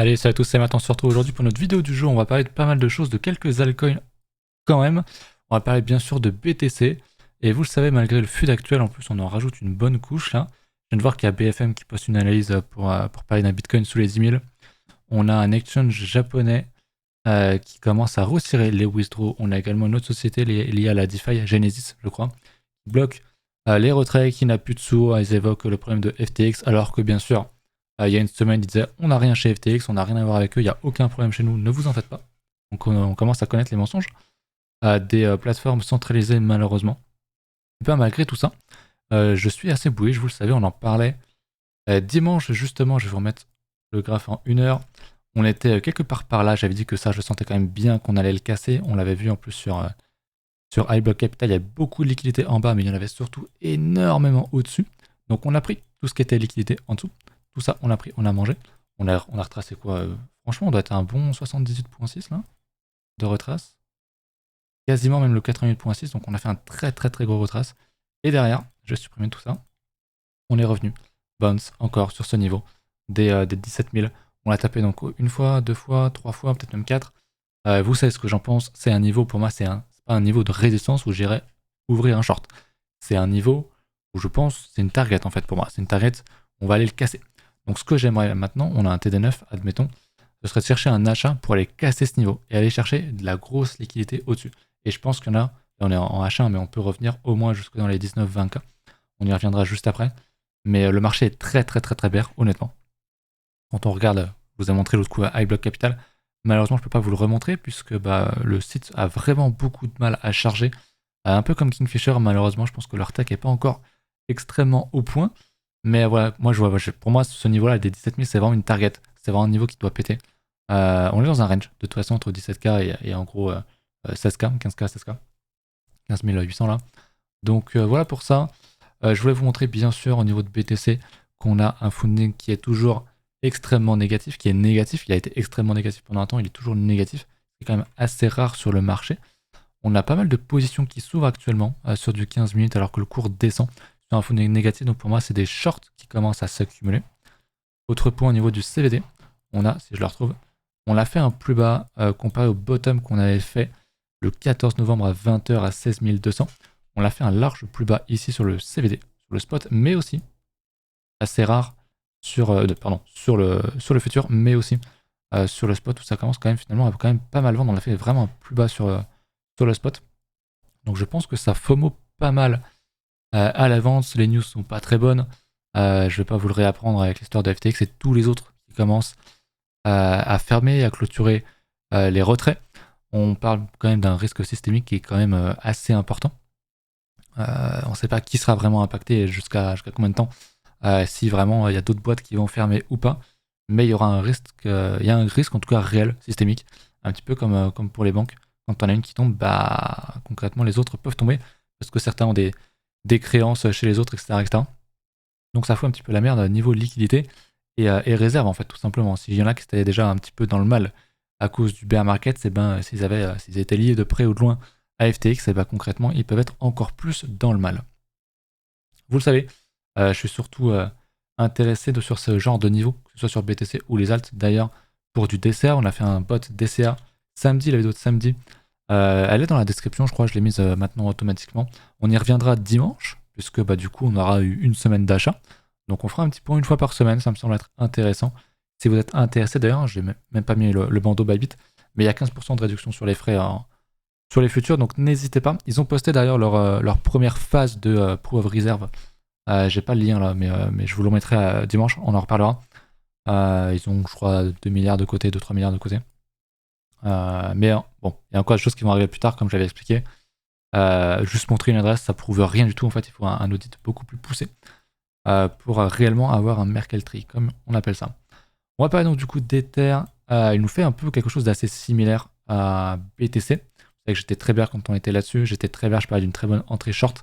Allez, salut à tous, c'est Matt, on se retrouve aujourd'hui pour notre vidéo du jour. On va parler de pas mal de choses, de quelques altcoins quand même. On va parler bien sûr de BTC. Et vous le savez, malgré le FUD actuel, en plus on en rajoute une bonne couche là. Je viens de voir qu'il y a BFM qui poste une analyse pour parler d'un Bitcoin sous les 10 000. On a un exchange japonais qui commence à retirer les withdraws. On a également une autre société liée à la DeFi, Genesis je crois, qui bloque les retraits, qui n'a plus de sous. Ils évoquent le problème de FTX alors que bien sûr il y a une semaine, ils disaient on n'a rien chez FTX, on n'a rien à voir avec eux, il n'y a aucun problème chez nous, ne vous en faites pas. Donc on commence à connaître les mensonges des plateformes centralisées malheureusement. Et bien malgré tout ça, je suis assez bullish, vous le savez, on en parlait dimanche justement, je vais vous remettre le graphe en 1 heure. On était quelque part par là, j'avais dit que ça, je sentais quand même bien qu'on allait le casser. On l'avait vu en plus sur iBlock Capital, il y avait beaucoup de liquidités en bas, mais il y en avait surtout énormément au-dessus. Donc on a pris tout ce qui était liquidité en dessous. Tout ça, on a pris, on a mangé. On a retracé quoi franchement, on doit être un bon 78.6 là, de retrace. Quasiment même le 88.6, donc on a fait un très très très gros retrace. Et derrière, je vais supprimer tout ça. On est revenu. Bounce, encore sur ce niveau, des 17 000. On l'a tapé donc une fois, deux fois, trois fois, peut-être même quatre. Vous savez ce que j'en pense, c'est un niveau, pour moi, c'est pas un niveau de résistance où j'irai ouvrir un short. C'est un niveau où je pense, c'est une target en fait pour moi. C'est une target, on va aller le casser. Donc ce que j'aimerais maintenant, on a un TD9, admettons, ce serait de chercher un achat pour aller casser ce niveau et aller chercher de la grosse liquidité au-dessus. Et je pense qu'il y en a, là on est en H1, mais on peut revenir au moins jusque dans les 19-20K. On y reviendra juste après. Mais le marché est très très très très bear, honnêtement. Quand on regarde, je vous ai montré l'autre coup à iBlock Capital, malheureusement je ne peux pas vous le remontrer puisque le site a vraiment beaucoup de mal à charger. Un peu comme Kingfisher, malheureusement je pense que leur tech n'est pas encore extrêmement au point. Mais voilà, moi pour moi ce niveau-là des 17 000 c'est vraiment une target. C'est vraiment un niveau qui doit péter. On est dans un range de toute façon entre 17K et en gros 16K, 15K, 16K, 15 800 là. Donc voilà pour ça. Je voulais vous montrer bien sûr au niveau de BTC qu'on a un funding qui est toujours extrêmement négatif, qui est négatif. Il a été extrêmement négatif pendant un temps, il est toujours négatif. C'est quand même assez rare sur le marché. On a pas mal de positions qui s'ouvrent actuellement sur du 15 minutes alors que le cours descend sur un funding négatif. Donc pour moi, c'est des shorts qui commencent à s'accumuler. Autre point au niveau du CVD, on a, si je le retrouve, on l'a fait un plus bas comparé au bottom qu'on avait fait le 14 novembre à 20h à 16 200. On l'a fait un large plus bas ici sur le CVD, sur le spot, mais aussi assez rare sur le futur, mais aussi sur le spot où ça commence quand même finalement à quand même pas mal vendre. On l'a fait vraiment un plus bas sur le spot. Donc je pense que ça FOMO pas mal à la vente. Les news sont pas très bonnes. Je vais pas vous le réapprendre avec l'histoire de FTX et tous les autres qui commencent à fermer, à clôturer les retraits. On parle quand même d'un risque systémique qui est quand même assez important. On ne sait pas qui sera vraiment impacté et jusqu'à combien de temps, si vraiment il y a d'autres boîtes qui vont fermer ou pas. Mais il y aura un risque, un risque en tout cas réel, systémique, un petit peu comme pour les banques. Quand on a une qui tombe, concrètement les autres peuvent tomber parce que certains ont des créances chez les autres, etc., etc. Donc ça fout un petit peu la merde à niveau liquidité et réserve en fait tout simplement. S'il y en a qui étaient déjà un petit peu dans le mal à cause du bear market, s'ils étaient liés de près ou de loin à FTX, et concrètement, ils peuvent être encore plus dans le mal. Vous le savez, je suis surtout intéressé sur ce genre de niveau, que ce soit sur BTC ou les alts. D'ailleurs, pour du DCA, on a fait un bot DCA samedi, la vidéo de samedi. Elle est dans la description, je crois, je l'ai mise maintenant automatiquement. On y reviendra dimanche, puisque du coup, on aura eu une semaine d'achat. Donc on fera un petit point une fois par semaine, ça me semble être intéressant. Si vous êtes intéressé, d'ailleurs, je n'ai même pas mis le bandeau Bybit, mais il y a 15% de réduction sur les frais sur les futurs, donc n'hésitez pas. Ils ont posté d'ailleurs leur première phase de Proof of Reserve. J'ai pas le lien là, mais je vous le mettrai dimanche, on en reparlera. Ils ont, je crois, 2 milliards de côté, 2-3 milliards de côté. Mais bon, il y a encore des choses qui vont arriver plus tard, comme j'avais expliqué. Juste montrer une adresse, ça prouve rien du tout. En fait, il faut un audit beaucoup plus poussé pour réellement avoir un Merkle Tree, comme on appelle ça. On va parler donc du coup d'Ether. Il nous fait un peu quelque chose d'assez similaire à BTC. Vous savez que j'étais très bien quand on était là-dessus. J'étais très bien, je parlais d'une très bonne entrée short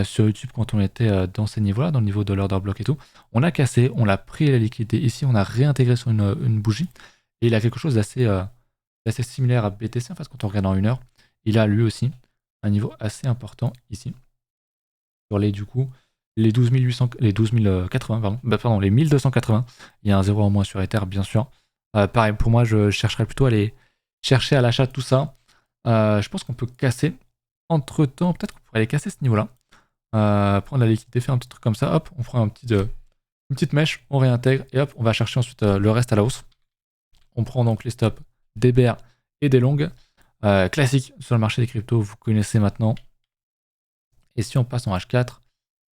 sur YouTube quand on était dans ces niveaux-là, dans le niveau de l'order block et tout. On a cassé, on a pris la liquidité ici, on a réintégré sur une bougie. Et il a quelque chose d'assez similaire à BTC. En fait, quand on regarde en 1 heure, il a lui aussi un niveau assez important ici. Sur les, du coup, les 12 800, les 12 080, pardon, les 1280. Il y a un 0 en moins sur Ether, bien sûr. Pareil, pour moi, je chercherais plutôt à aller chercher à l'achat tout ça. Je pense qu'on peut casser. Entre-temps, peut-être qu'on pourrait aller casser ce niveau-là. Prendre la liquidité, faire un petit truc comme ça. Hop, on prend une petite mèche, on réintègre et hop, on va chercher ensuite le reste à la hausse. On prend donc les stops des bears et des longues. Classique sur le marché des cryptos, vous connaissez maintenant. Et si on passe en H4,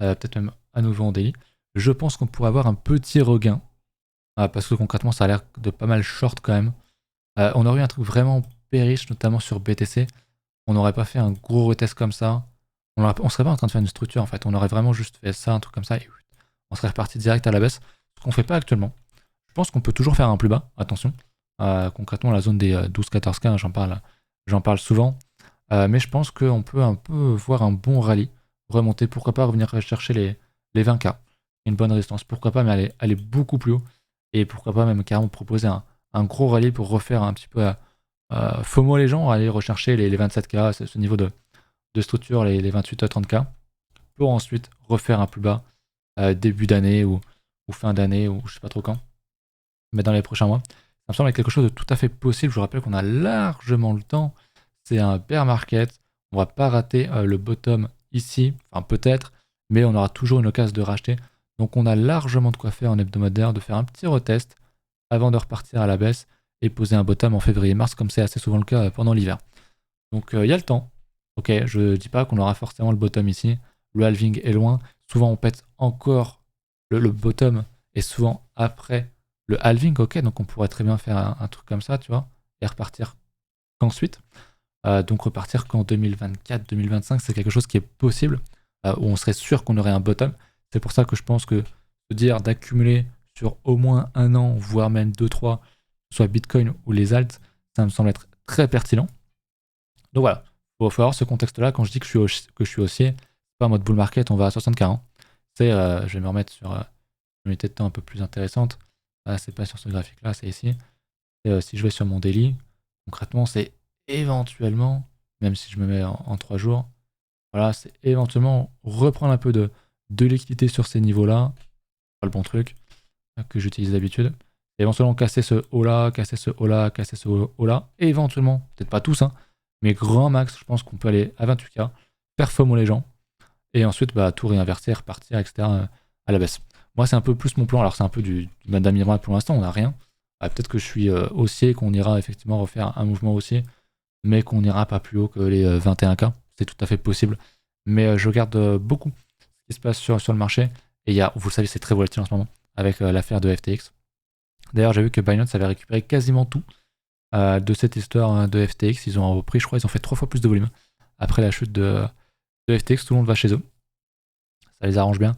peut-être même à nouveau en daily, je pense qu'on pourrait avoir un petit regain. Parce que concrètement, ça a l'air de pas mal short quand même. On aurait eu un truc vraiment périche, notamment sur BTC. On n'aurait pas fait un gros retest comme ça. On serait pas en train de faire une structure en fait. On aurait vraiment juste fait ça, un truc comme ça, et on serait reparti direct à la baisse. Ce qu'on fait pas actuellement. Je pense qu'on peut toujours faire un plus bas, attention. Concrètement, la zone des 12-14K, j'en parle souvent. Mais je pense qu'on peut un peu voir un bon rallye remonter. Pourquoi pas revenir chercher les 20K. Une bonne résistance. Pourquoi pas, mais aller beaucoup plus haut. Et pourquoi pas même carrément proposer un gros rallye pour refaire un petit peu FOMO les gens, aller rechercher les 27K, ce niveau de structure, les 28 à 30K, pour ensuite refaire un plus bas début d'année ou fin d'année ou je sais pas trop quand, mais dans les prochains mois. Ça me semble être quelque chose de tout à fait possible. Je vous rappelle qu'on a largement le temps. C'est un bear market. On va pas rater le bottom ici, enfin peut-être, mais on aura toujours une occasion de racheter. Donc on a largement de quoi faire en hebdomadaire, de faire un petit retest avant de repartir à la baisse et poser un bottom en février-mars, comme c'est assez souvent le cas pendant l'hiver. Donc il y a le temps. Ok, je dis pas qu'on aura forcément le bottom ici. Le halving est loin. Souvent on pète encore le bottom et souvent après le halving, ok, donc on pourrait très bien faire un truc comme ça, tu vois, et repartir qu'ensuite. Donc repartir qu'en 2024-2025, c'est quelque chose qui est possible, où on serait sûr qu'on aurait un bottom. C'est pour ça que je pense que se dire d'accumuler sur au moins un an, voire même 2-3, soit Bitcoin ou les alts, ça me semble être très pertinent. Donc voilà, il faut avoir ce contexte-là. Quand je dis que je suis haussier, c'est pas en mode bull market, on va à 60K. Hein. Je vais me remettre sur une unité de temps un peu plus intéressante. C'est pas sur ce graphique-là, c'est ici. Si je vais sur mon daily, concrètement, c'est éventuellement, même si je me mets en 3 jours, voilà, c'est éventuellement reprendre un peu de liquidité sur ces niveaux-là. Pas le bon truc que j'utilise d'habitude. Éventuellement casser ce haut-là, casser ce haut-là, casser ce haut-là. Et éventuellement, peut-être pas tous, hein, mais grand max, je pense qu'on peut aller à 28K, faire FOMO les gens, et ensuite tout réinverser, repartir, etc. À la baisse. Moi, c'est un peu plus mon plan. Alors, c'est un peu du Madame Irma pour l'instant, on n'a rien. Peut-être que je suis haussier, qu'on ira effectivement refaire un mouvement haussier, mais qu'on n'ira pas plus haut que les 21K. C'est tout à fait possible. Mais je regarde beaucoup ce qui se passe sur le marché. Et vous le savez, c'est très volatile en ce moment, avec l'affaire de FTX. D'ailleurs, j'ai vu que Binance avait récupéré quasiment tout de cette histoire de FTX. Ils ont repris, je crois, ils ont fait 3 fois plus de volume. Après la chute de FTX, tout le monde va chez eux. Ça les arrange bien.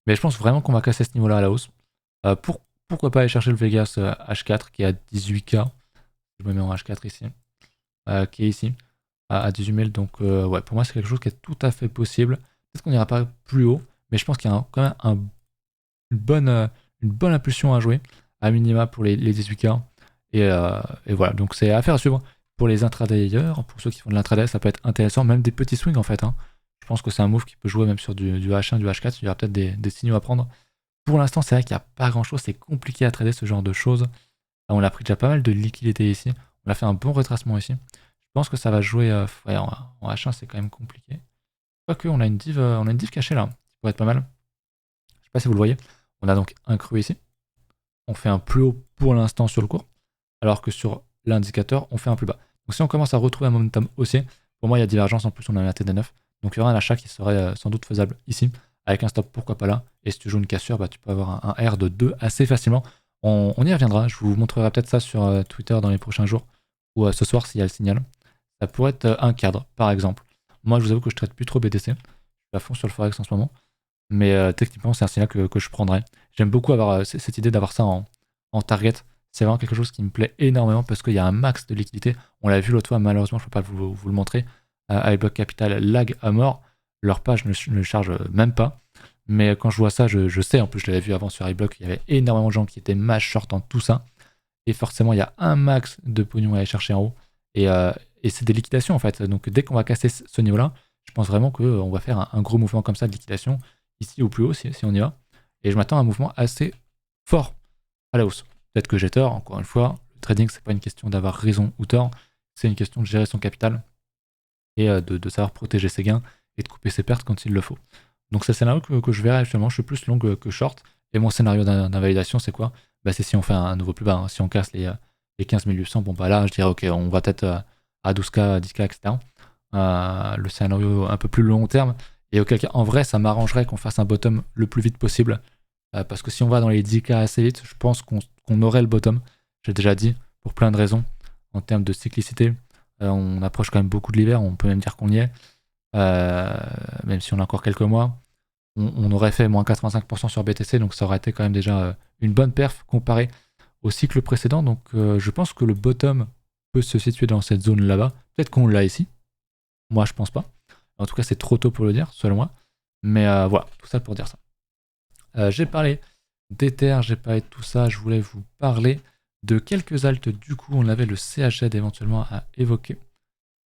Mais je pense vraiment qu'on va casser ce niveau-là à la hausse. Pourquoi pas aller chercher le Vegas H4 qui est à 18K. Je me mets en H4 ici. Qui est ici, à 18 000. Donc, ouais, pour moi, c'est quelque chose qui est tout à fait possible. Peut-être qu'on n'ira pas plus haut, mais je pense qu'il y a quand même une bonne impulsion à jouer, à minima pour les 18K. Et voilà, donc c'est affaire à suivre pour les intradayers. Pour ceux qui font de l'intraday, ça peut être intéressant, même des petits swings en fait. Hein. Je pense que c'est un move qui peut jouer même sur du H1, du H4. Il y aura peut-être des signaux à prendre. Pour l'instant, c'est vrai qu'il n'y a pas grand-chose. C'est compliqué à trader ce genre de choses. On a pris déjà pas mal de liquidités ici. On a fait un bon retracement ici. Je pense que ça va jouer en H1, c'est quand même compliqué. Quoique, on a une div cachée là, qui pourrait être pas mal. Je sais pas si vous le voyez. On a donc un creux ici. On fait un plus haut pour l'instant sur le cours, alors que sur l'indicateur, on fait un plus bas. Donc si on commence à retrouver un momentum haussier, pour moi, il y a divergence. En plus, on a un TD9. Donc il y aura un achat qui serait sans doute faisable ici, avec un stop, pourquoi pas là. Et si tu joues une cassure, tu peux avoir un R de 2 assez facilement. On y reviendra. Je vous montrerai peut-être ça sur Twitter dans les prochains jours, ou ce soir s'il y a le signal. Ça pourrait être un cadre, par exemple. Moi, je vous avoue que je traite plus trop BTC. Je suis à fond sur le Forex en ce moment. Mais techniquement, c'est un signal que je prendrais. J'aime beaucoup avoir cette idée d'avoir ça en target. C'est vraiment quelque chose qui me plaît énormément parce qu'il y a un max de liquidité. On l'a vu l'autre fois, malheureusement, je ne peux pas vous le montrer. iBlock Capital lag à mort. Leur page ne charge même pas. Mais quand je vois ça, je sais, en plus, je l'avais vu avant sur iBlock, il y avait énormément de gens qui étaient mass short en tout ça. Et forcément, il y a un max de pognon à aller chercher en haut. Et c'est des liquidations en fait. Donc dès qu'on va casser ce niveau-là, je pense vraiment qu'on va faire un gros mouvement comme ça de liquidation, ici ou plus haut si on y va. Et je m'attends à un mouvement assez fort à la hausse. Peut-être que j'ai tort, encore une fois, trading, c'est pas une question d'avoir raison ou tort, c'est une question de gérer son capital et de savoir protéger ses gains et de couper ses pertes quand il le faut. Donc c'est un scénario que je verrai actuellement, je suis plus long que short. Et mon scénario d'invalidation, c'est quoi? Bah, c'est si on fait un nouveau plus bas, hein. Si on casse les 15 800, bon bah là je dirais ok, on va peut-être à 12K, 10K, etc. Le scénario un peu plus long terme. Et auquel cas, en vrai, ça m'arrangerait qu'on fasse un bottom le plus vite possible. Parce que si on va dans les 10K assez vite, je pense qu'on aurait le bottom. J'ai déjà dit, pour plein de raisons. En termes de cyclicité, on approche quand même beaucoup de l'hiver, on peut même dire qu'on y est. Même si on a encore quelques mois. On aurait fait moins 85% sur BTC, donc ça aurait été quand même déjà une bonne perf comparé au cycle précédent. Donc je pense que le bottom peut se situer dans cette zone là-bas. Peut-être qu'on l'a ici. Moi, je pense pas. En tout cas, c'est trop tôt pour le dire, selon moi. Mais voilà, tout ça pour dire ça. J'ai parlé d'Ether, j'ai parlé de tout ça. Je voulais vous parler de quelques altes. Du coup, on avait le CHZ éventuellement à évoquer.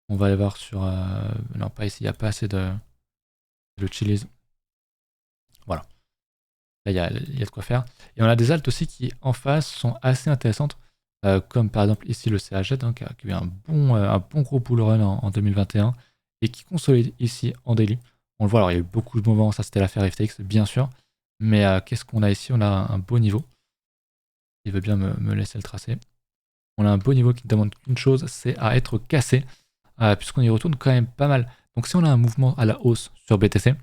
On va aller voir sur... non, pas ici, il n'y a pas assez de Chiliz. Voilà. Là, il y a de quoi faire. Et on a des altes aussi qui, en face, sont assez intéressantes. Comme par exemple ici le CHZ, hein, qui a eu un bon gros bull run en 2021 et qui consolide ici en daily. On le voit, alors il y a eu beaucoup de mouvements, ça c'était l'affaire FTX, bien sûr. Mais qu'est-ce qu'on a ici? On a un beau niveau. Il veut bien me laisser le tracer. On a un beau niveau qui ne demande qu'une chose, c'est à être cassé, puisqu'on y retourne quand même pas mal. Donc si on a un mouvement à la hausse sur BTC,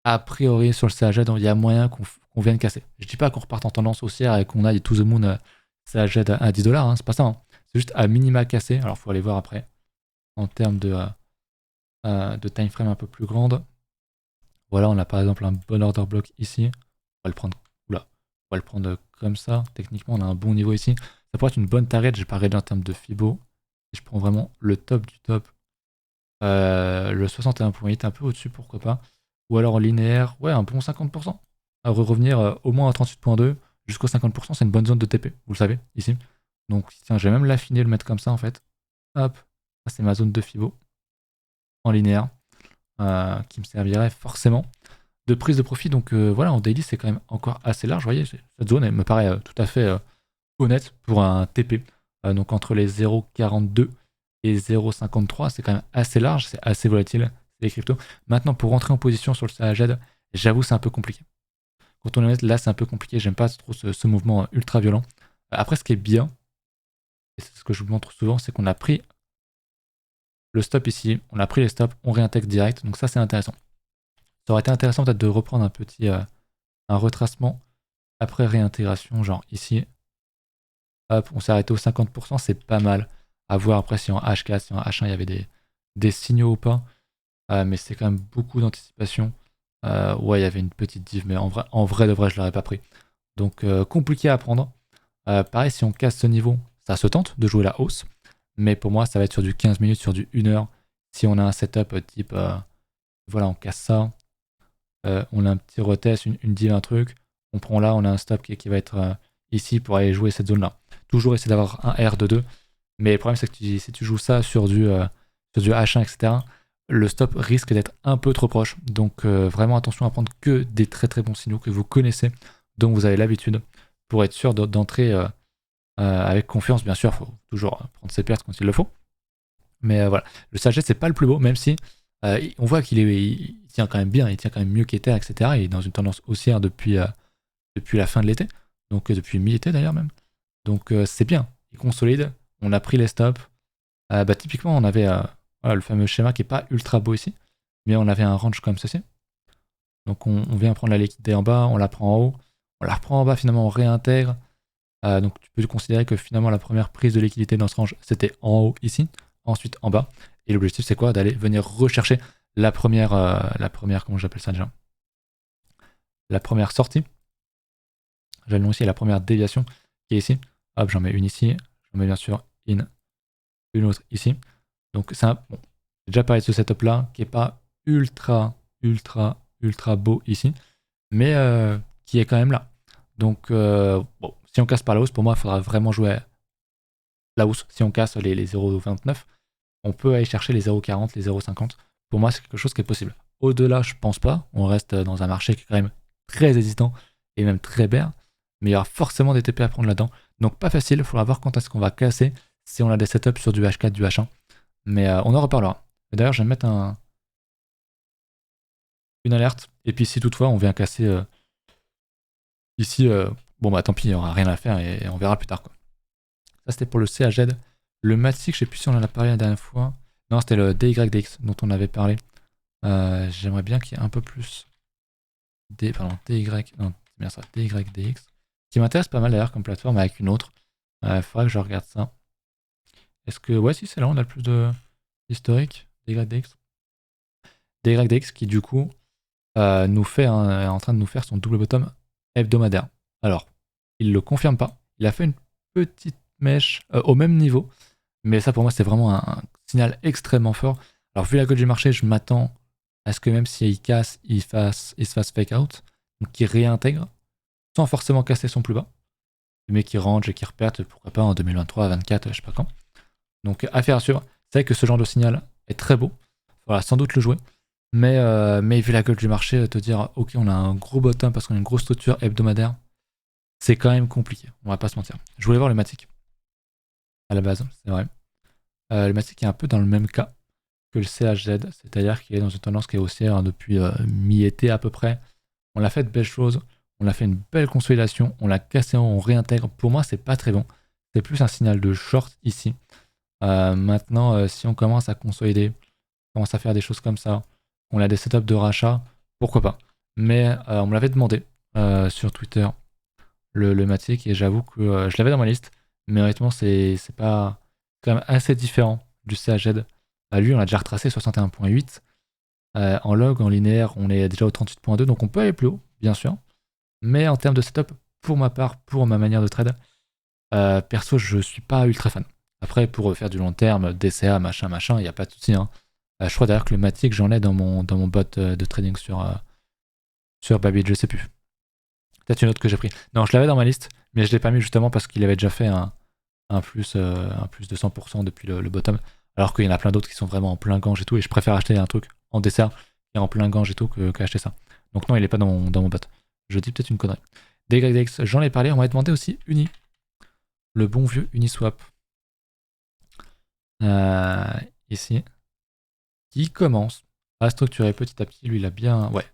a priori sur le CHZ, il y a moyen qu'on vienne casser. Je dis pas qu'on reparte en tendance haussière et qu'on aille to the moon CHZ à 10$, hein, c'est pas ça. Hein. C'est juste à minima casser. Alors il faut aller voir après en termes de time frame un peu plus grande. Voilà, on a par exemple un bon order block ici. On va le prendre, on va le prendre comme ça. Techniquement, on a un bon niveau ici. Ça pourrait être une bonne target. J'ai pas regardé en termes de Fibo. Et je prends vraiment le top du top. Le 61.8, un peu au-dessus, pourquoi pas. Ou alors en linéaire, ouais, un bon 50%. À revenir au moins à 38.2 jusqu'au 50%, c'est une bonne zone de TP, vous le savez, ici. Donc, tiens, je vais même l'affiner, le mettre comme ça en fait. Hop, ça c'est ma zone de Fibo en linéaire, qui me servirait forcément de prise de profit. Donc voilà, en daily, c'est quand même encore assez large. Vous voyez, cette zone, elle me paraît tout à fait honnête pour un TP. Donc entre les 0,42 et 0,53, c'est quand même assez large, c'est assez volatile, c'est les cryptos. Maintenant, pour rentrer en position sur le CHZ, j'avoue, c'est un peu compliqué. Quand on est honnête, là, c'est un peu compliqué, j'aime pas trop ce mouvement ultra violent. Après, ce qui est bien, et c'est ce que je vous montre souvent, c'est qu'on a pris le stop ici, on a pris les stops, on réintègre direct, donc ça, c'est intéressant. Ça aurait été intéressant peut-être de reprendre un petit un retracement après réintégration, genre ici. Hop, on s'est arrêté au 50%, c'est pas mal. À voir après si en H4, si en H1 il y avait des signaux ou pas. Mais c'est quand même beaucoup d'anticipation. Ouais, il y avait une petite div, mais en vrai de vrai, je l'aurais pas pris. Donc compliqué à prendre. Pareil, si on casse ce niveau, ça se tente de jouer la hausse. Mais pour moi, ça va être sur du 15 minutes, sur du 1 heure. Si on a un setup type, voilà, on casse ça. On a un petit retest, une div, un truc. On prend là, on a un stop qui va être ici pour aller jouer cette zone-là. Toujours essayer d'avoir un R de 2. Mais le problème, c'est que si tu joues ça sur du H1, etc., le stop risque d'être un peu trop proche. Donc vraiment attention à prendre que des très très bons signaux que vous connaissez, dont vous avez l'habitude, pour être sûr d'entrer avec confiance. Bien sûr, il faut toujours prendre ses pertes quand il le faut. Mais voilà, le Sagesse, c'est pas le plus beau, même si on voit il tient quand même bien, il tient quand même mieux qu'Ether, etc. Il est dans une tendance haussière depuis la fin de l'été, donc depuis mi-été d'ailleurs même. Donc c'est bien, il consolide, on a pris les stops. Typiquement, on avait voilà, le fameux schéma qui est pas ultra beau ici, mais on avait un range comme ceci. Donc on vient prendre la liquidité en bas, on la prend en haut, on la reprend en bas, finalement on réintègre. Donc tu peux considérer que finalement la première prise de liquidité dans ce range, c'était en haut ici, ensuite en bas. Et l'objectif c'est quoi? D'aller venir rechercher la première, comment j'appelle ça déjà? La première sortie. J'allume aussi la première déviation qui est ici. Hop, j'en mets une ici, j'en mets bien sûr une autre ici. Donc c'est bon, j'ai déjà parlé de ce setup là qui est pas ultra beau ici, mais qui est quand même là. Donc bon, si on casse par la hausse, pour moi il faudra vraiment jouer la hausse. Si on casse les 0,29, on peut aller chercher les 0,40, les 0,50. Pour moi c'est quelque chose qui est possible. Au-delà, je pense pas. On reste dans un marché qui est quand même très hésitant et même très bear. Mais il y aura forcément des TP à prendre là-dedans. Donc pas facile, il faudra voir quand est-ce qu'on va casser si on a des setups sur du H4, du H1. Mais on en reparlera. D'ailleurs, je vais mettre une alerte. Et puis si toutefois on vient casser ici, bon bah tant pis, il n'y aura rien à faire et on verra plus tard, quoi. Ça c'était pour le CHZ. Le Matic, je sais plus si on en a parlé la dernière fois. Non, c'était le DYDX dont on avait parlé. J'aimerais bien qu'il y ait un peu plus non, c'est bien ça, DYDX. Qui m'intéresse pas mal d'ailleurs comme plateforme avec une autre. Faudra que je regarde ça. Est-ce que. Ouais, si c'est là, on a le plus de historique. DYDX. DYDX qui du coup nous fait, est en train de nous faire son double bottom hebdomadaire. Alors, il le confirme pas. Il a fait une petite mèche au même niveau. Mais ça pour moi c'est vraiment un signal extrêmement fort. Alors vu la cote du marché, je m'attends à ce que même s'il casse, il se fasse fake out. Donc qu'il réintègre sans forcément casser son plus bas. Mais qui range et qui reperte, pourquoi pas en 2023, 2024, je sais pas quand. Donc affaire à suivre. C'est vrai que ce genre de signal est très beau. Voilà, sans doute le jouer. Mais vu la gueule du marché, te dire ok on a un gros bottom parce qu'on a une grosse structure hebdomadaire, c'est quand même compliqué, on va pas se mentir. Je voulais voir le Matic à la base, c'est vrai. Le Matic est un peu dans le même cas que le CHZ, c'est-à-dire qu'il est dans une tendance qui est haussière depuis mi-été à peu près. On a fait de belles choses, on a fait une belle consolidation, on l'a cassé, on réintègre. Pour moi, c'est pas très bon. C'est plus un signal de short ici. Maintenant, si on commence à consolider, on commence à faire des choses comme ça, on a des setups de rachat, pourquoi pas. Mais on me l'avait demandé sur Twitter, le Matic, et j'avoue que je l'avais dans ma liste, mais honnêtement, c'est pas quand même assez différent du CHZ. Lui, on a déjà retracé 61.8. En log, en linéaire, on est déjà au 38.2, donc on peut aller plus haut, bien sûr. Mais en termes de setup, pour ma part, pour ma manière de trade, perso, je suis pas ultra fan. Après, pour faire du long terme, DCA, machin, il n'y a pas de souci. Hein. Je crois d'ailleurs que le Matic, j'en ai dans mon bot de trading sur Babbitt, je sais plus. Peut-être une autre que j'ai pris. Non, je l'avais dans ma liste, mais je l'ai pas mis justement parce qu'il avait déjà fait un plus de 100% depuis le bottom. Alors qu'il y en a plein d'autres qui sont vraiment en plein gange et tout, et je préfère acheter un truc en dessert et en plein gange et tout qu'acheter ça. Donc non, il est pas dans mon bot. Je dis peut-être une connerie. DYDX, j'en ai parlé, on m'a demandé aussi Uni. Le bon vieux Uniswap. Ici. Qui commence à structurer petit à petit. Lui, il a bien... Ouais.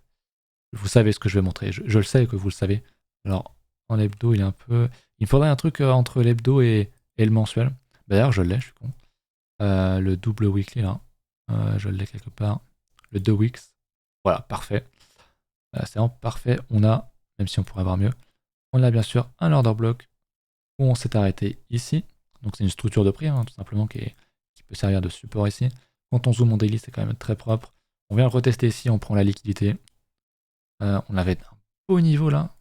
Vous savez ce que je vais montrer. Je le sais que vous le savez. Alors, en hebdo, il est un peu... Il me faudrait un truc entre l'hebdo et le mensuel. D'ailleurs, je l'ai, je suis con. Le double weekly, là. Je l'ai quelque part. Le 2 weeks. Voilà, parfait. C'est vraiment parfait. On a, même si on pourrait avoir mieux, on a bien sûr un order block où on s'est arrêté ici. Donc c'est une structure de prix, hein, tout simplement, qui peut servir de support ici. Quand on zoome en daily, c'est quand même très propre. On vient le retester ici, on prend la liquidité. On avait un beau niveau là.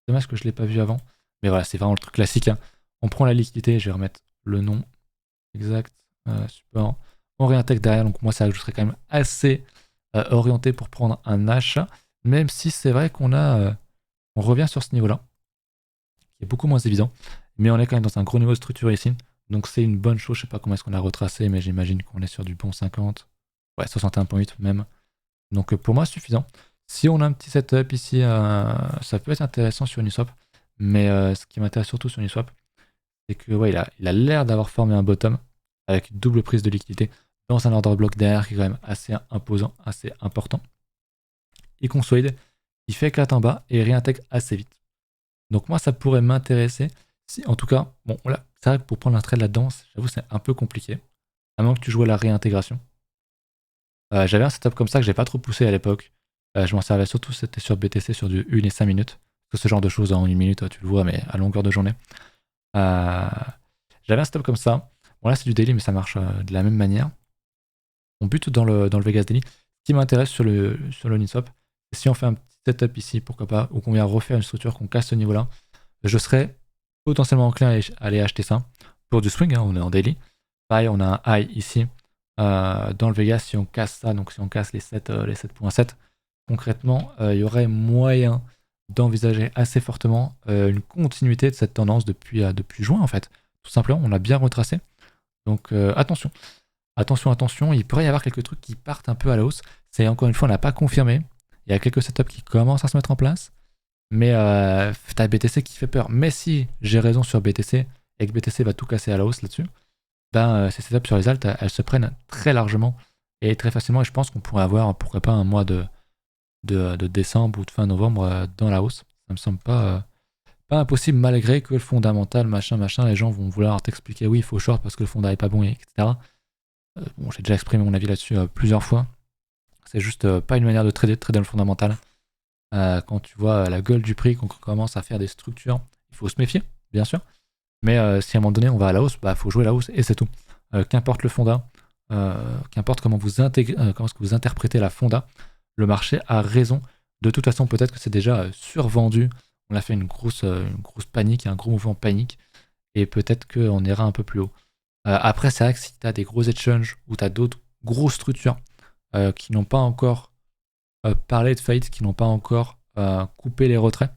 Dommage que je ne l'ai pas vu avant. Mais voilà, c'est vraiment le truc classique. Hein. On prend la liquidité, je vais remettre le nom exact. Support. On réintègre derrière, donc moi ça je serais quand même assez orienté pour prendre un achat. Même si c'est vrai qu'on on revient sur ce niveau-là, qui est beaucoup moins évident. Mais on est quand même dans un gros niveau de structure ici. Donc c'est une bonne chose, je sais pas comment est-ce qu'on a retracé, mais j'imagine qu'on est sur du bon 50. Ouais, 61.8 même. Donc pour moi, suffisant. Si on a un petit setup ici, ça peut être intéressant sur Uniswap. Mais ce qui m'intéresse surtout sur Uniswap, c'est que ouais, il a l'air d'avoir formé un bottom avec une double prise de liquidité dans un order block derrière qui est quand même assez imposant, assez important. Il consolide, il fait éclate en bas et réintègre assez vite. Donc moi, ça pourrait m'intéresser. Si, en tout cas, bon, là, c'est vrai que pour prendre un trade là-dedans, j'avoue, c'est un peu compliqué. À moins que tu joues à la réintégration. J'avais un setup comme ça que j'ai pas trop poussé à l'époque. Je m'en servais surtout, c'était sur BTC, sur du 1 et 5 minutes. Parce que ce genre de choses en 1 minute, tu le vois, mais à longueur de journée. J'avais un setup comme ça. Bon, là, c'est du daily, mais ça marche de la même manière. On bute dans le Vegas Daily. Ce qui m'intéresse sur le Uniswap, c'est si on fait un petit setup ici, pourquoi pas, ou qu'on vient refaire une structure, qu'on casse ce niveau-là, je serais potentiellement enclin à aller acheter ça. Pour du swing, hein, on est en daily. Pareil, on a un high ici. Dans le Vegas, si on casse ça, donc si on casse les 7.7, concrètement, il y aurait moyen d'envisager assez fortement une continuité de cette tendance depuis juin, en fait. Tout simplement, on a bien retracé. Donc attention. Attention, il pourrait y avoir quelques trucs qui partent un peu à la hausse. C'est encore une fois, on n'a pas confirmé. Il y a quelques setups qui commencent à se mettre en place. Mais t'as BTC qui fait peur. Mais si j'ai raison sur BTC, et que BTC va tout casser à la hausse là-dessus, ben, ces setups sur les alts, elles se prennent très largement et très facilement. Et je pense qu'on pourrait avoir, pourquoi pas, un mois de décembre ou de fin novembre dans la hausse. Ça me semble pas impossible, malgré que le fondamental, machin, les gens vont vouloir t'expliquer oui, il faut short parce que le fondat est pas bon, etc. Bon, j'ai déjà exprimé mon avis là-dessus plusieurs fois. C'est juste pas une manière de trader le fondamental. Quand tu vois la gueule du prix, qu'on commence à faire des structures, il faut se méfier, bien sûr. Mais si à un moment donné on va à la hausse, bah faut jouer la hausse et c'est tout. Qu'importe le fondat, qu'importe comment comment est-ce que vous interprétez la fonda, le marché a raison. De toute façon, peut-être que c'est déjà survendu. On a fait une grosse panique, un gros mouvement panique, et peut-être qu'on ira un peu plus haut. Après, c'est vrai que si tu as des gros exchanges ou tu as d'autres grosses structures qui n'ont pas encore parlé de faillite, qui n'ont pas encore coupé les retraits,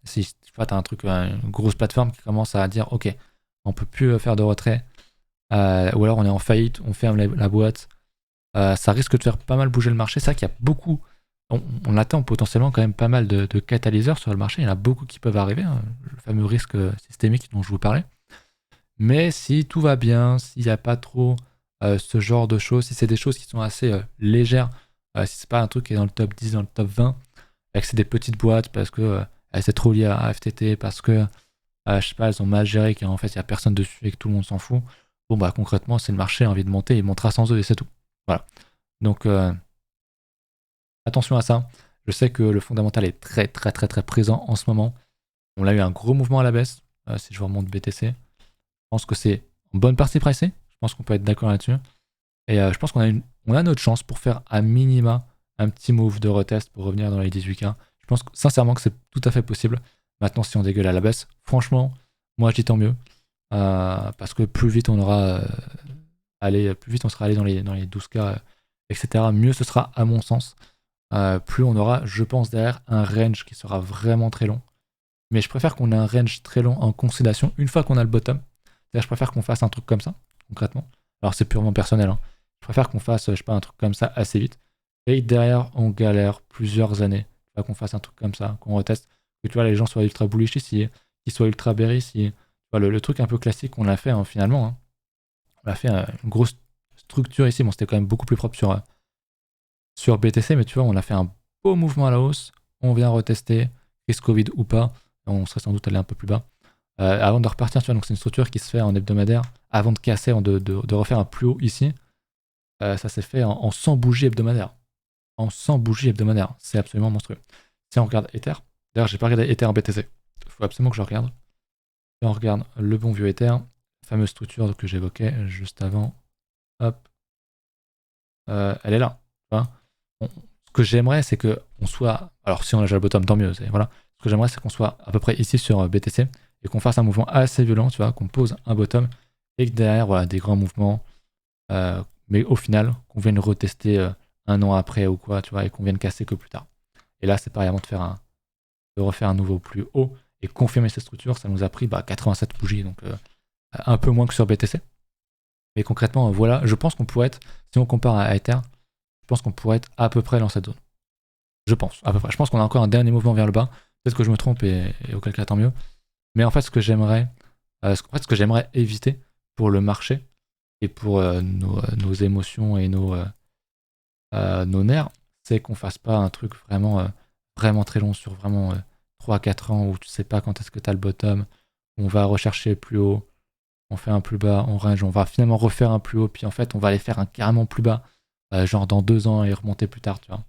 si tu vois, tu as un truc, une grosse plateforme qui commence à dire ok, on peut plus faire de retrait, ou alors on est en faillite, on ferme la boîte, ça risque de faire pas mal bouger le marché. C'est vrai qu'il y a beaucoup, on attend potentiellement quand même pas mal de catalyseurs sur le marché, il y en a beaucoup qui peuvent arriver, hein, le fameux risque systémique dont je vous parlais. Mais si tout va bien, s'il n'y a pas trop ce genre de choses, si c'est des choses qui sont assez légères, si c'est pas un truc qui est dans le top 10, dans le top 20, et que c'est des petites boîtes parce que elles sont trop liées à FTT, parce que je sais pas, elles ont mal géré, qu'en fait il n'y a personne dessus et que tout le monde s'en fout, bon bah concrètement c'est le marché a envie de monter, il montera sans eux et c'est tout. Voilà. Donc attention à ça. Je sais que le fondamental est très très très très présent en ce moment. On a eu un gros mouvement à la baisse, si je remonte BTC. Je pense que c'est en bonne partie pricé. Je pense qu'on peut être d'accord là-dessus. Et je pense on a notre chance pour faire à minima un petit move de retest pour revenir dans les 18K. Je pense sincèrement que c'est tout à fait possible. Maintenant, si on dégueule à la baisse, franchement, moi je dis tant mieux. Parce que plus vite on aura plus vite on sera allé dans les 12K, etc., mieux ce sera à mon sens. Plus on aura, je pense, derrière un range qui sera vraiment très long. Mais je préfère qu'on ait un range très long en consolidation une fois qu'on a le bottom. C'est-à-dire, je préfère qu'on fasse un truc comme ça, concrètement. Alors, c'est purement personnel, hein. Je préfère qu'on fasse, je sais pas, un truc comme ça assez vite. Et derrière, on galère plusieurs années. Qu'on fasse un truc comme ça, qu'on reteste. Que tu vois, les gens soient ultra bullish ici, qu'ils soient ultra bearish. Tu vois, le truc un peu classique qu'on a fait, hein, finalement. Hein. On a fait une grosse structure ici. Bon, c'était quand même beaucoup plus propre sur BTC, mais tu vois, on a fait un beau mouvement à la hausse. On vient retester, crise Covid ou pas. On serait sans doute allé un peu plus bas. Avant de repartir, tu vois, donc c'est une structure qui se fait en hebdomadaire. Avant de casser, de refaire un plus haut ici, ça s'est fait en 100 bougies hebdomadaires. En 100 bougies hebdomadaires. C'est absolument monstrueux. Si on regarde Ether, d'ailleurs, j'ai pas regardé Ether en BTC. Il faut absolument que je regarde. Si on regarde le bon vieux Ether, la fameuse structure que j'évoquais juste avant, hop, elle est là. Tu vois. Ce que j'aimerais, c'est qu'on soit. Alors, si on a déjà le bottom, tant mieux. Voilà. Ce que j'aimerais, c'est qu'on soit à peu près ici sur BTC et qu'on fasse un mouvement assez violent, tu vois, qu'on pose un bottom et que derrière, voilà, des grands mouvements, mais au final, qu'on vienne retester un an après ou quoi, tu vois, et qu'on vienne casser que plus tard. Et là, c'est pareil, avant de refaire un nouveau plus haut et confirmer cette structure, ça nous a pris 87 bougies, donc un peu moins que sur BTC. Mais concrètement, voilà, je pense qu'on pourrait être, si on compare à Ether, je pense qu'on pourrait être à peu près dans cette zone. Je pense, à peu près. Je pense qu'on a encore un dernier mouvement vers le bas. Peut-être que je me trompe et auquel cas tant mieux. Mais en fait, ce que j'aimerais éviter pour le marché et pour nos émotions et nos nerfs, c'est qu'on fasse pas un truc vraiment très long sur vraiment 3 à 4 ans où tu sais pas quand est-ce que tu as le bottom, on va rechercher plus haut, on fait un plus bas, on range, on va finalement refaire un plus haut, puis en fait on va aller faire un carrément plus bas, genre dans 2 ans et remonter plus tard, tu vois.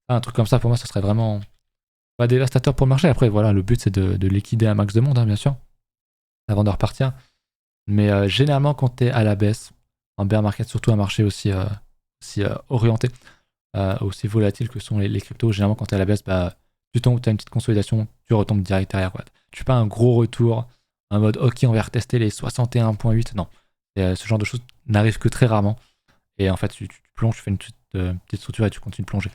Un truc comme ça, pour moi, ce serait vraiment pas dévastateur pour le marché. Après, voilà, le but c'est de liquider un max de monde, hein, bien sûr, avant de repartir. Mais généralement, quand tu es à la baisse, en bear market, surtout un marché aussi orienté, aussi volatile que sont les cryptos, généralement, quand tu es à la baisse, tu tombes, tu as une petite consolidation, tu retombes direct derrière. Quoi. Tu fais pas un gros retour, un mode ok, on va retester les 61,8. Non, ce genre de choses n'arrive que très rarement. Et en fait, tu plonges, tu fais une petite structure et tu continues de plonger.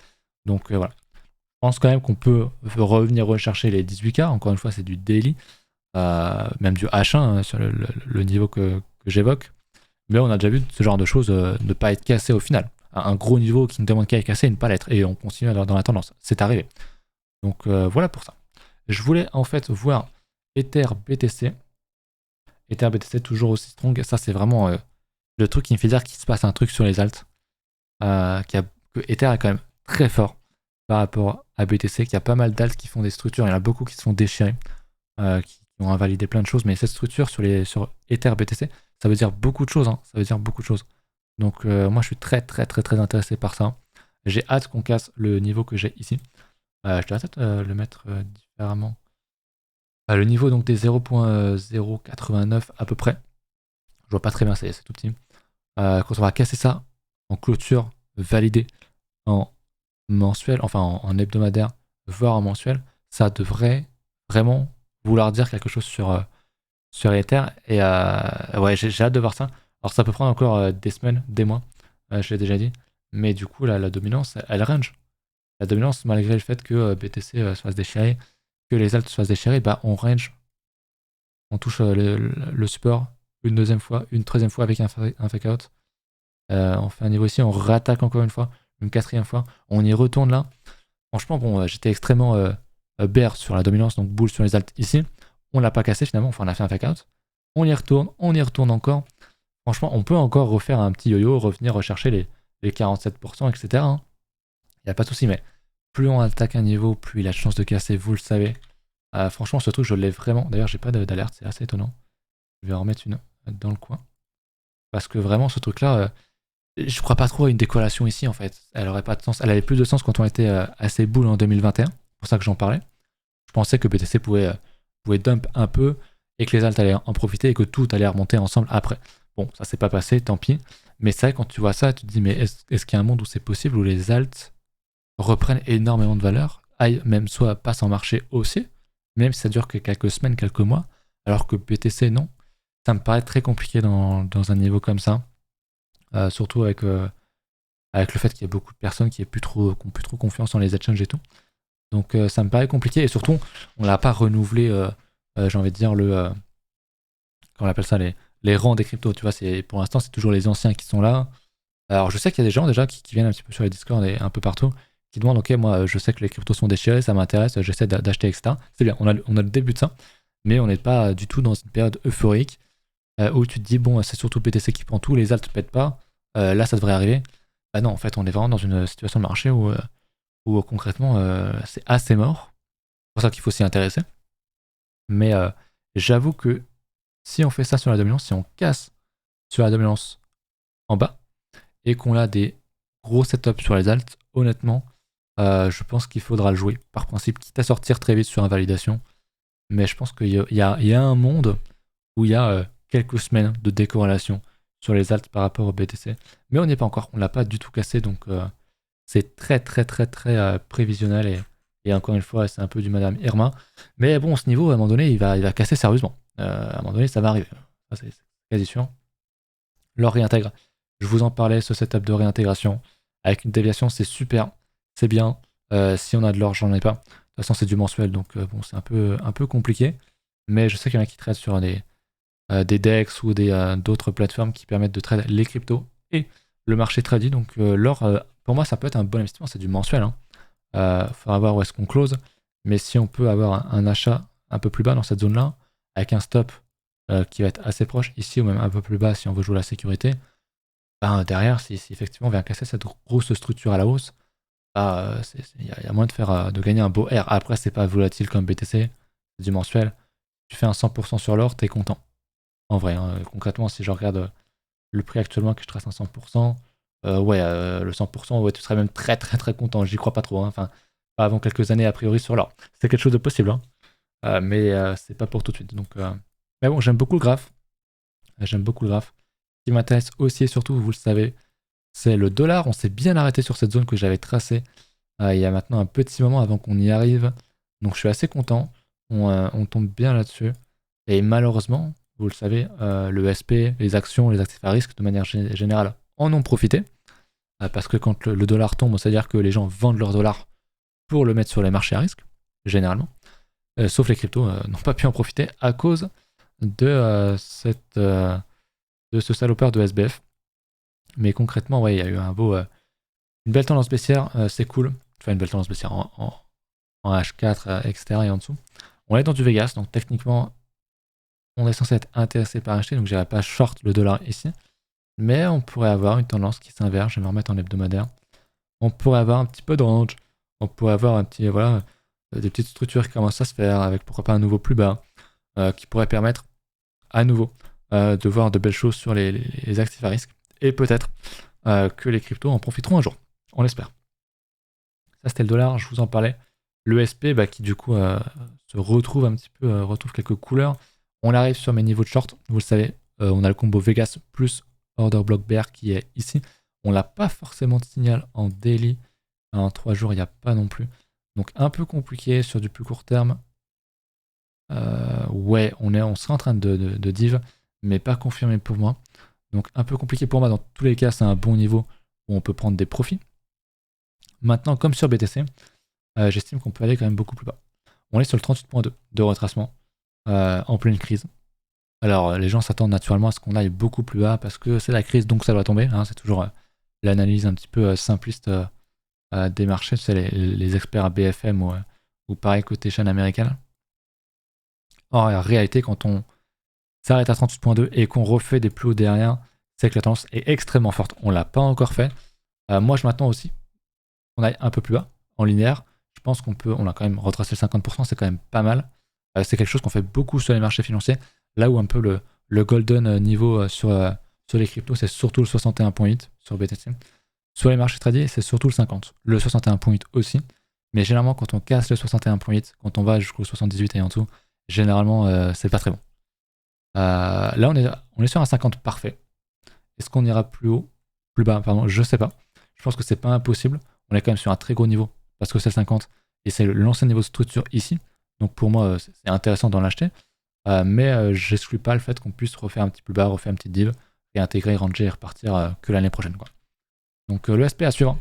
Donc voilà. Je pense quand même qu'on peut revenir rechercher les 18K. Encore une fois, c'est du daily, même du H1 hein, sur le niveau que j'évoque. Mais on a déjà vu ce genre de choses ne pas être cassé au final. Un gros niveau qui ne demande qu'à être cassé et ne pas l'être. Et on continue dans la tendance. C'est arrivé. Donc voilà pour ça. Je voulais en fait voir Ether BTC. Ether BTC toujours aussi strong. Ça, c'est vraiment le truc qui me fait dire qu'il se passe un truc sur les alts. Que Ether est quand même très fort par rapport à BTC, qu'il y a pas mal d'alts qui font des structures. Il y en a beaucoup qui se font déchirer, qui ont invalidé plein de choses. Mais cette structure sur Ether BTC, ça veut dire beaucoup de choses. Hein. Ça veut dire beaucoup de choses. Donc moi, je suis très intéressé par ça. J'ai hâte qu'on casse le niveau que j'ai ici. Je devrais peut-être le mettre différemment. Le niveau donc des 0.089 à peu près. Je vois pas très bien, c'est tout petit. Quand on va casser ça en clôture validée en mensuel, enfin en hebdomadaire, voire en mensuel, ça devrait vraiment vouloir dire quelque chose sur Ether. Et ouais, j'ai hâte de voir ça. Alors ça peut prendre encore des semaines, des mois, je l'ai déjà dit. Mais du coup, la dominance, elle range. La dominance, malgré le fait que BTC se fasse déchirer, que les alts se fassent déchirer, bah on range. On touche le support une deuxième fois, une troisième fois avec un fake out. On fait un niveau ici, on rattaque encore une fois, une quatrième fois. On y retourne là. Franchement, bon, j'étais extrêmement bear sur la dominance, donc bull sur les alts ici. On l'a pas cassé finalement, enfin on a fait un fake out. On y retourne encore. Franchement, on peut encore refaire un petit yo-yo, revenir rechercher les 47%, etc. Il n'y a pas de souci, mais plus on attaque un niveau, plus il a de chance de casser, vous le savez. Franchement, ce truc, je l'ai vraiment. D'ailleurs, j'ai pas d'alerte, c'est assez étonnant. Je vais en remettre une dans le coin. Parce que vraiment, ce truc-là, je crois pas trop à une décollation ici, en fait. Elle aurait pas de sens. Elle avait plus de sens quand on était assez bull en 2021. C'est pour ça que j'en parlais. Je pensais que BTC pouvait dump un peu et que les alts allaient en profiter et que tout allait remonter ensemble après. Bon, ça s'est pas passé, tant pis. Mais c'est vrai, quand tu vois ça, tu te dis, mais est-ce qu'il y a un monde où c'est possible, où les alts reprennent énormément de valeur, aillent même soit passent en marché aussi, même si ça dure que quelques semaines, quelques mois, alors que BTC, non. Ça me paraît très compliqué dans un niveau comme ça. Surtout avec le fait qu'il y a beaucoup de personnes qui n'ont plus trop confiance en les exchanges et tout. Donc ça me paraît compliqué. Et surtout, on n'a pas renouvelé, j'ai envie de dire, comment on appelle ça, les rangs des cryptos. Tu vois, pour l'instant, c'est toujours les anciens qui sont là. Alors je sais qu'il y a des gens déjà qui viennent un petit peu sur les Discord et un peu partout, qui demandent, ok, moi je sais que les cryptos sont déchirés, ça m'intéresse, j'essaie d'acheter, etc. C'est bien, on a le début de ça, mais on n'est pas du tout dans une période euphorique où tu te dis, bon, c'est surtout BTC qui prend tout, les alts ne pètent pas, là ça devrait arriver. Bah non, en fait, on est vraiment dans une situation de marché où concrètement c'est assez mort. C'est pour ça qu'il faut s'y intéresser. Mais j'avoue que si on fait ça sur la dominance, si on casse sur la dominance en bas et qu'on a des gros setups sur les alts, honnêtement, je pense qu'il faudra le jouer par principe, quitte à sortir très vite sur invalidation. Mais je pense qu'il y a un monde où il y a quelques semaines de décorrélation sur les alts par rapport au BTC. Mais on n'y est pas encore, on l'a pas du tout cassé, donc c'est très prévisionnel et encore une fois, c'est un peu du Madame Irma. Mais bon, ce niveau, à un moment donné, il va casser sérieusement. À un moment donné, ça va arriver. Ça, c'est quasi sûr. L'or réintègre. Je vous en parlais, ce setup de réintégration. Avec une déviation, c'est super. C'est bien. Si on a de l'or, j'en ai pas. De toute façon, c'est du mensuel, donc bon, c'est un peu compliqué. Mais je sais qu'il y en a qui traitent sur des DEX ou d'autres plateformes qui permettent de trader les cryptos et le marché trading. Donc l'or, pour moi, ça peut être un bon investissement. C'est du mensuel. Faudra voir où est-ce qu'on close. Mais si on peut avoir un achat un peu plus bas dans cette zone-là, avec un stop qui va être assez proche ici ou même un peu plus bas si on veut jouer la sécurité, ben, derrière, si effectivement on vient casser cette grosse structure à la hausse, il y a moyen de gagner un beau R. Après, c'est pas volatile comme BTC, c'est du mensuel. Tu fais un 100% sur l'or, t'es content. En vrai, hein, concrètement, si je regarde le prix actuellement que je trace un 100%, le 100%, ouais, tu serais même très content. J'y crois pas trop. Hein. Enfin, pas avant quelques années a priori sur l'or. C'est quelque chose de possible, hein. Mais c'est pas pour tout de suite. Donc, mais bon, j'aime beaucoup le graphe. J'aime beaucoup le graphe. Ce qui m'intéresse aussi et surtout, vous le savez, c'est le dollar. On s'est bien arrêté sur cette zone que j'avais tracée il y a maintenant un petit moment avant qu'on y arrive. Donc je suis assez content. On tombe bien là-dessus. Et malheureusement, vous le savez, le SP, les actions, les actifs à risque, de manière générale, en ont profité. Parce que quand le dollar tombe, c'est-à-dire que les gens vendent leur dollar pour le mettre sur les marchés à risque, généralement. Sauf les cryptos n'ont pas pu en profiter à cause de ce salopard de SBF. Mais concrètement, ouais, il y a eu une belle tendance baissière, c'est cool. Enfin, une belle tendance baissière en H4, etc. et en dessous. On est dans du Vegas, donc techniquement, on est censé être intéressé par acheter, donc j'irai pas short le dollar ici. Mais on pourrait avoir une tendance qui s'inverse, je vais me remettre en hebdomadaire. On pourrait avoir un petit peu de range, on pourrait avoir un petit, voilà, des petites structures qui commencent à se faire, avec pourquoi pas un nouveau plus bas, qui pourrait permettre à nouveau de voir de belles choses sur les actifs à risque. Et peut-être que les cryptos en profiteront un jour, on l'espère. Ça c'était le dollar, je vous en parlais. L'ESP qui du coup se retrouve un petit peu, retrouve quelques couleurs. On arrive sur mes niveaux de short, vous le savez, on a le combo Vegas plus order block bear qui est ici. On n'a pas forcément de signal en daily, en 3 jours il n'y a pas non plus. Donc un peu compliqué sur du plus court terme. Ouais, on serait en train de div, mais pas confirmé pour moi. Donc un peu compliqué pour moi, dans tous les cas c'est un bon niveau où on peut prendre des profits. Maintenant, comme sur BTC, j'estime qu'on peut aller quand même beaucoup plus bas. On est sur le 38.2 de retracement en pleine crise. Alors les gens s'attendent naturellement à ce qu'on aille beaucoup plus bas parce que c'est la crise donc ça doit tomber. Hein, c'est toujours l'analyse un petit peu simpliste des marchés, c'est les experts à BFM ou pareil côté chaîne américaine. En réalité, quand on s'arrête à 38.2 et qu'on refait des plus hauts derrière, c'est que la tendance est extrêmement forte. On l'a pas encore fait. Moi je m'attends aussi qu'on aille un peu plus bas en linéaire. Je pense on a quand même retracé le 50%, c'est quand même pas mal. C'est quelque chose qu'on fait beaucoup sur les marchés financiers. Là où un peu le golden niveau sur les cryptos, c'est surtout le 61.8 sur BTC. Sur les marchés tradis, c'est surtout le 50. Le 61.8 aussi. Mais généralement, quand on casse le 61.8, quand on va jusqu'au 78 et en dessous, généralement, c'est pas très bon. Là, on est sur un 50 parfait. Est-ce qu'on ira plus haut, plus bas, pardon, je sais pas. Je pense que c'est pas impossible. On est quand même sur un très gros niveau parce que c'est le 50 et c'est l'ancien niveau de structure ici. Donc pour moi, c'est intéressant d'en l'acheter. Mais j'exclus pas le fait qu'on puisse refaire un petit plus bas, refaire un petit div et intégrer ranger et repartir que l'année prochaine, quoi. Donc le SP à suivre.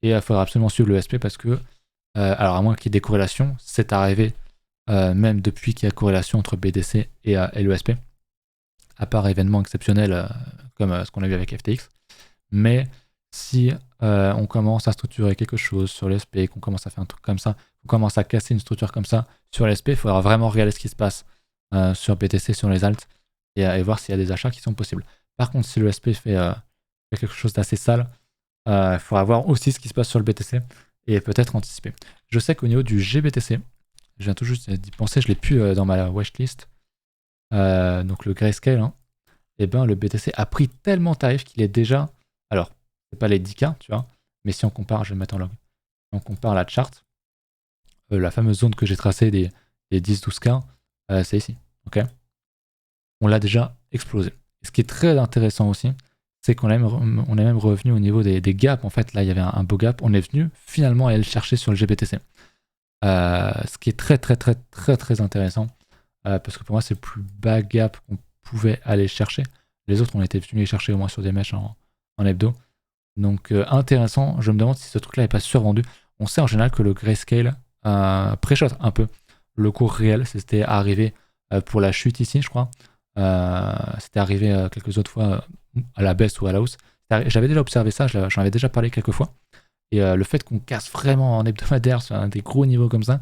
Et il faudra absolument suivre le SP parce que, alors à moins qu'il y ait des corrélations, c'est arrivé même depuis qu'il y a corrélation entre BTC et l'ESP, à part événements exceptionnels comme ce qu'on a vu avec FTX. Mais si on commence à structurer quelque chose sur l'ESP, qu'on commence à faire un truc comme ça, qu'on commence à casser une structure comme ça sur l'ESP, il faudra vraiment regarder ce qui se passe sur BTC, sur les alts, et voir s'il y a des achats qui sont possibles. Par contre, si l'ESP fait quelque chose d'assez sale, il faudra voir aussi ce qui se passe sur le BTC et peut-être anticiper. Je sais qu'au niveau du GBTC, je viens tout juste d'y penser, je l'ai plus dans ma watchlist, donc le grayscale, hein, et ben le BTC a pris tellement tarif qu'il est déjà, alors c'est pas les 10K, tu vois, mais si on compare, je vais le mettre en log, si on compare la chart, la fameuse zone que j'ai tracée des 10-12K, c'est ici, ok. On l'a déjà explosé. Et ce qui est très intéressant aussi, c'est qu'on est même revenu au niveau des gaps. En fait, là, il y avait un beau gap. On est venu finalement aller le chercher sur le GBTC. Ce qui est très, très, très, très, très intéressant. Parce que pour moi, c'est le plus bas gap qu'on pouvait aller chercher. Les autres, on était venus les chercher au moins sur des mèches en hebdo. Donc, intéressant. Je me demande si ce truc-là n'est pas survendu. On sait en général que le grayscale pré-shot un peu le cours réel. C'était arrivé pour la chute ici, je crois. C'était arrivé quelques autres fois à la baisse ou à la hausse. J'avais déjà observé ça, j'en avais déjà parlé quelques fois. Et le fait qu'on casse vraiment en hebdomadaire sur un des gros niveaux comme ça,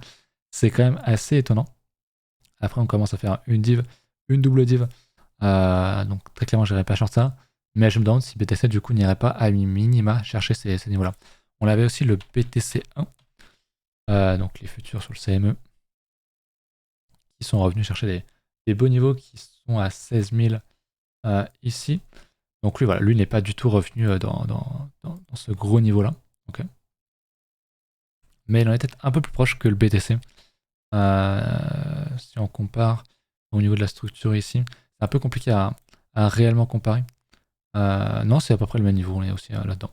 c'est quand même assez étonnant. Après, on commence à faire une div, une double div. Donc très clairement, je n'irai pas short ça. Mais je me demande si BTC du coup n'irait pas à minima chercher ces niveaux-là. On avait aussi le BTC1, donc les futurs sur le CME, qui sont revenus chercher des beaux niveaux qui sont à 16 000 ici. Donc lui, voilà, lui n'est pas du tout revenu dans ce gros niveau-là. Okay. Mais il en est peut-être un peu plus proche que le BTC. Si on compare au niveau de la structure ici, c'est un peu compliqué à réellement comparer. Non, c'est à peu près le même niveau, on est aussi là-dedans.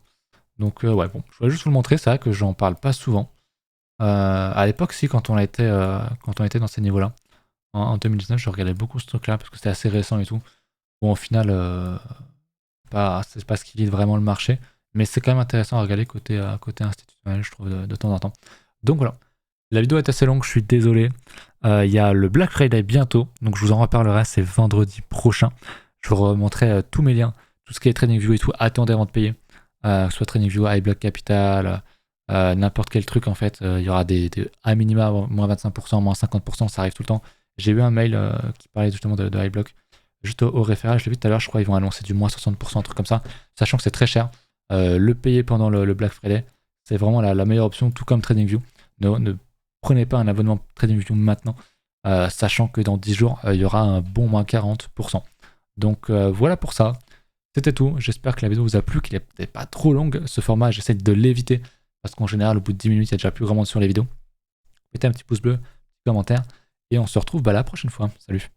Donc ouais, bon, je voulais juste vous le montrer, c'est vrai que j'en parle pas souvent. À l'époque, si, quand on était dans ces niveaux-là, en 2019, je regardais beaucoup ce truc-là parce que c'était assez récent et tout. Bon, au final, c'est pas ce qui lead vraiment le marché, mais c'est quand même intéressant à regarder côté institutionnel, je trouve, de temps en temps. Donc voilà, la vidéo est assez longue, je suis désolé. Il y a le Black Friday bientôt, donc je vous en reparlerai, c'est vendredi prochain. Je vous remontrerai tous mes liens, tout ce qui est TradingView et tout, attendez avant de payer. Soit TradingView, iBlock Capital, n'importe quel truc en fait. Il y aura à minima moins 25%, moins 50%, ça arrive tout le temps. J'ai eu un mail qui parlait justement de iBlock. Juste au référent, je l'ai vu tout à l'heure, je crois qu'ils vont annoncer du moins 60%, un truc comme ça, sachant que c'est très cher. Le payer pendant le Black Friday, c'est vraiment la meilleure option, tout comme TradingView. Ne prenez pas un abonnement TradingView maintenant, sachant que dans 10 jours, il y aura un bon moins 40%. Donc voilà pour ça. C'était tout. J'espère que la vidéo vous a plu, qu'il n'est peut-être pas trop longue. Ce format, j'essaie de l'éviter, parce qu'en général, au bout de 10 minutes, il n'y a déjà plus vraiment sur les vidéos. Mettez un petit pouce bleu, un petit commentaire, et on se retrouve la prochaine fois. Salut!